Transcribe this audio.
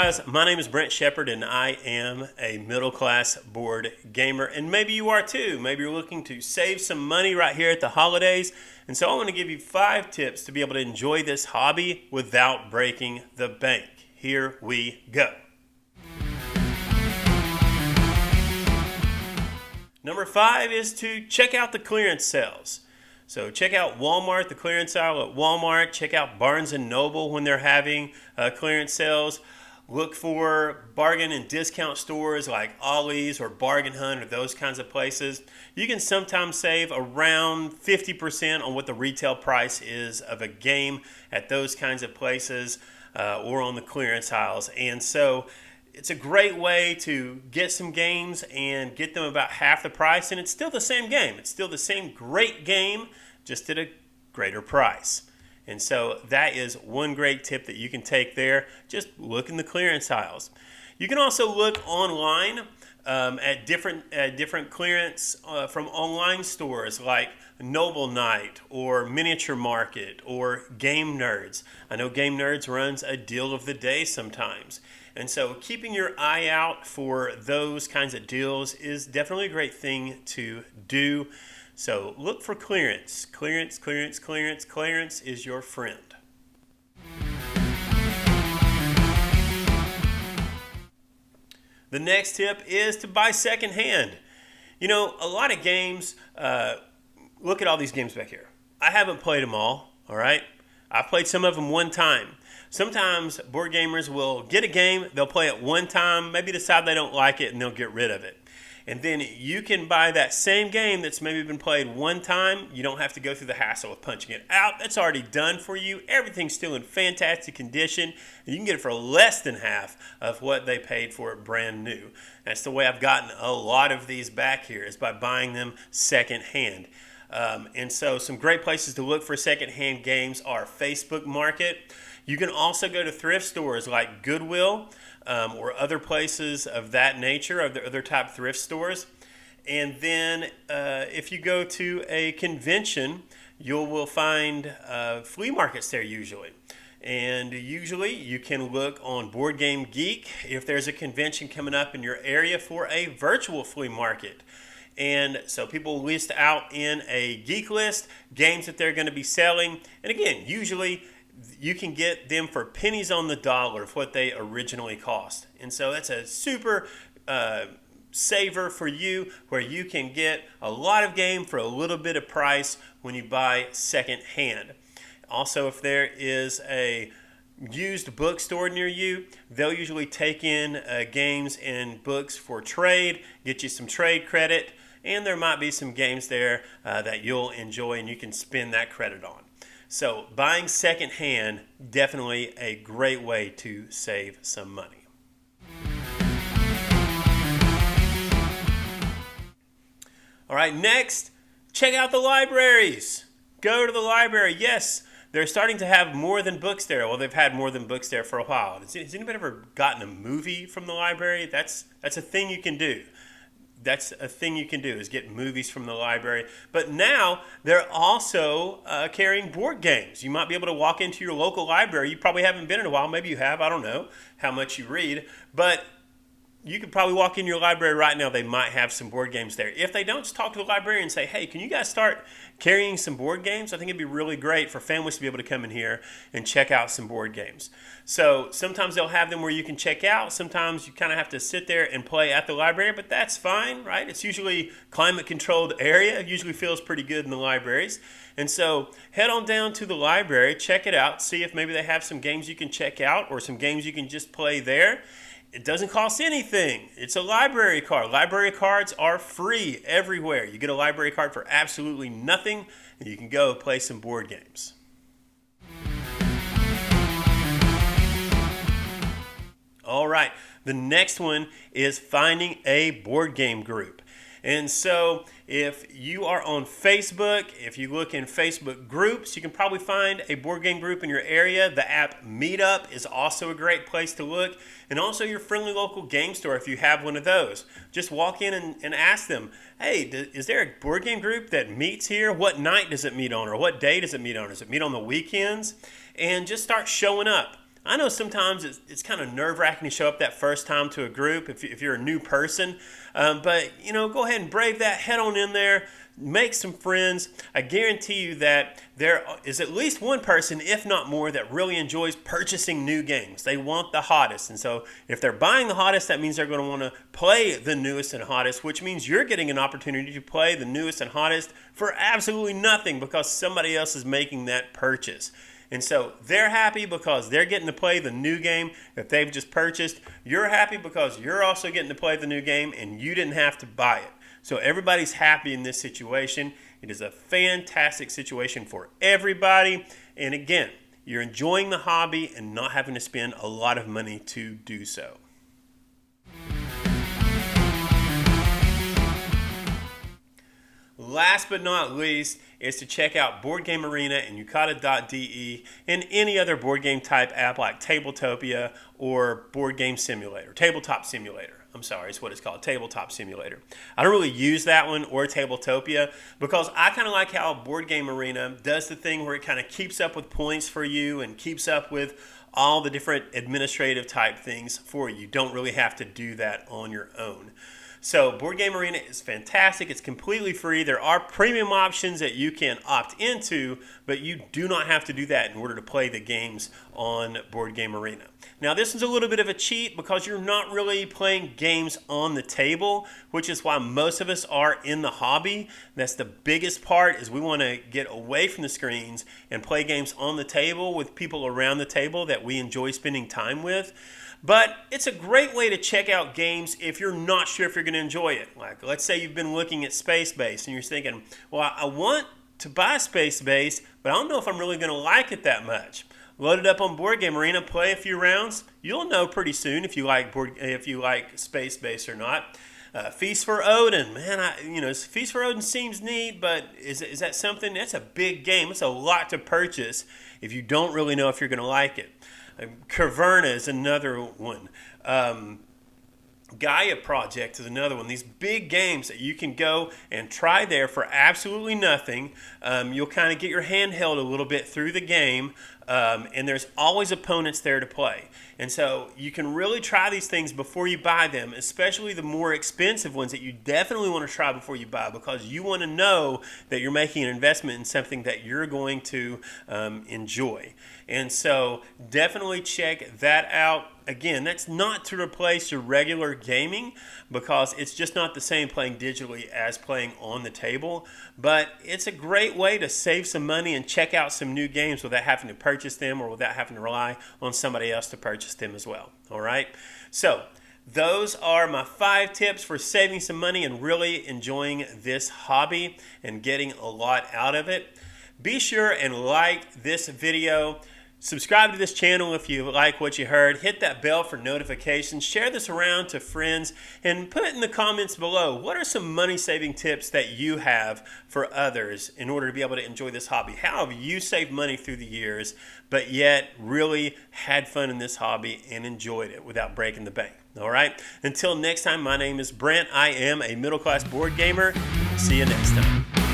guys, my name is Brent Shepard and I am a middle class board gamer, and maybe you are too. Maybe you're looking to save some money right here at the holidays, and so I want to give you 5 tips to be able to enjoy this hobby without breaking the bank. Here we go. Number 5 is to check out the clearance sales. So check out Walmart, the clearance aisle at Walmart. Check out Barnes & Noble when they're having clearance sales. Look for bargain and discount stores like Ollie's or Bargain Hunt or those kinds of places. You can sometimes save around 50% on what the retail price is of a game at those kinds of places or on the clearance aisles. And so it's a great way to get some games and get them about half the price, and it's still the same game. It's still the same great game, just at a greater price. And so that is one great tip that you can take there. Just look in the clearance aisles. You can also look online at different clearance from online stores like Noble Knight or Miniature Market or Game Nerds. I know Game Nerds runs a deal of the day sometimes. And so keeping your eye out for those kinds of deals is definitely a great thing to do. So look for clearance. Clearance, clearance, clearance. Clearance is your friend. The next tip is to buy secondhand. You know, a lot of games, look at all these games back here. I haven't played them all right? I've played some of them one time. Sometimes board gamers will get a game, they'll play it one time, maybe decide they don't like it, and they'll get rid of it. And then you can buy that same game that's maybe been played one time. You don't have to go through the hassle of punching it out. That's already done for you. Everything's still in fantastic condition, and you can get it for less than half of what they paid for it brand new. That's the way I've gotten a lot of these back here, is by buying them secondhand. And so some great places to look for secondhand games are Facebook Market. You can also go to thrift stores like Goodwill or other places of that nature, other type thrift stores. And then if you go to a convention, you will find flea markets there usually. And usually you can look on Board Game Geek if there's a convention coming up in your area for a virtual flea market. And so people list out in a geek list games that they're going to be selling. And again, usually you can get them for pennies on the dollar of what they originally cost. And so that's a super saver for you, where you can get a lot of game for a little bit of price when you buy second hand. Also, if there is a used bookstore near you, they'll usually take in games and books for trade, get you some trade credit, and there might be some games there that you'll enjoy and you can spend that credit on. So buying secondhand, definitely a great way to save some money. All right, next, check out the libraries. Go to the library. Yes, they're starting to have more than books there. Well, they've had more than books there for a while. Has anybody ever gotten a movie from the library? That's a thing you can do. That's a thing you can do, is get movies from the library. But now they're also carrying board games. You might be able to walk into your local library. You probably haven't been in a while. Maybe you have. I don't know how much you read. But you could probably walk in your library right now. They might have some board games there. If they don't, just talk to the librarian and say, hey, can you guys start carrying some board games? I think it'd be really great for families to be able to come in here and check out some board games. So sometimes they'll have them where you can check out. Sometimes you kind of have to sit there and play at the library, but that's fine, right? It's usually climate-controlled area. It usually feels pretty good in the libraries. And so head on down to the library, check it out, see if maybe they have some games you can check out or some games you can just play there. It doesn't cost anything. It's a library card. Library cards are free everywhere. You get a library card for absolutely nothing, and you can go play some board games. All right, the next one is finding a board game group. And so if you are on Facebook, if you look in Facebook groups, you can probably find a board game group in your area. The app Meetup is also a great place to look. And also your friendly local game store if you have one of those. Just walk in and ask them, hey, is there a board game group that meets here? What night does it meet on, or what day does it meet on? Does it meet on the weekends? And just start showing up. I know sometimes it's kind of nerve-wracking to show up that first time to a group if you're a new person, but go ahead and brave that. Head on in there. Make some friends. I guarantee you that there is at least one person, if not more, that really enjoys purchasing new games. They want the hottest. And so if they're buying the hottest, that means they're going to want to play the newest and hottest, which means you're getting an opportunity to play the newest and hottest for absolutely nothing because somebody else is making that purchase. And so they're happy because they're getting to play the new game that they've just purchased. You're happy because you're also getting to play the new game and you didn't have to buy it. So everybody's happy in this situation. It is a fantastic situation for everybody. And again, you're enjoying the hobby and not having to spend a lot of money to do so. Last but not least is to check out Board Game Arena and Yucata.de and any other board game type app like Tabletopia or Board Game Simulator, Tabletop Simulator. I'm sorry, it's what it's called, Tabletop Simulator. I don't really use that one or Tabletopia because I kind of like how Board Game Arena does the thing where it kind of keeps up with points for you and keeps up with all the different administrative type things for you. You don't really have to do that on your own. So Board Game Arena is fantastic. It's completely free. There are premium options that you can opt into, but you do not have to do that in order to play the games on Board Game Arena. Now this is a little bit of a cheat because you're not really playing games on the table, which is why most of us are in the hobby. That's the biggest part, is we want to get away from the screens and play games on the table with people around the table that we enjoy spending time with. But it's a great way to check out games if you're not sure if you're going to enjoy it. Like, let's say you've been looking at Space Base and you're thinking, well, I want to buy Space Base, but I don't know if I'm really going to like it that much. Load it up on Board Game Arena, play a few rounds. You'll know pretty soon if you like Space Base or not. Feast for Odin, man, Feast for Odin seems neat, but is that something? That's a big game. It's a lot to purchase if you don't really know if you're going to like it. Caverna is another one. Gaia Project is another one. These big games that you can go and try there for absolutely nothing. You'll kind of get your hand held a little bit through the game, and there's always opponents there to play. And so you can really try these things before you buy them, especially the more expensive ones that you definitely want to try before you buy, because you want to know that you're making an investment in something that you're going to enjoy. And so definitely check that out. Again, that's not to replace your regular gaming because it's just not the same playing digitally as playing on the table. But it's a great way to save some money and check out some new games without having to purchase them or without having to rely on somebody else to purchase them as well. All right? So those are my 5 tips for saving some money and really enjoying this hobby and getting a lot out of it. Be sure and like this video. Subscribe to this channel if you like what you heard. Hit that bell for notifications. Share this around to friends and put in the comments below, what are some money-saving tips that you have for others in order to be able to enjoy this hobby? How have you saved money through the years, but yet really had fun in this hobby and enjoyed it without breaking the bank? All right? Until next time, my name is Brent. I am a middle-class board gamer. See you next time.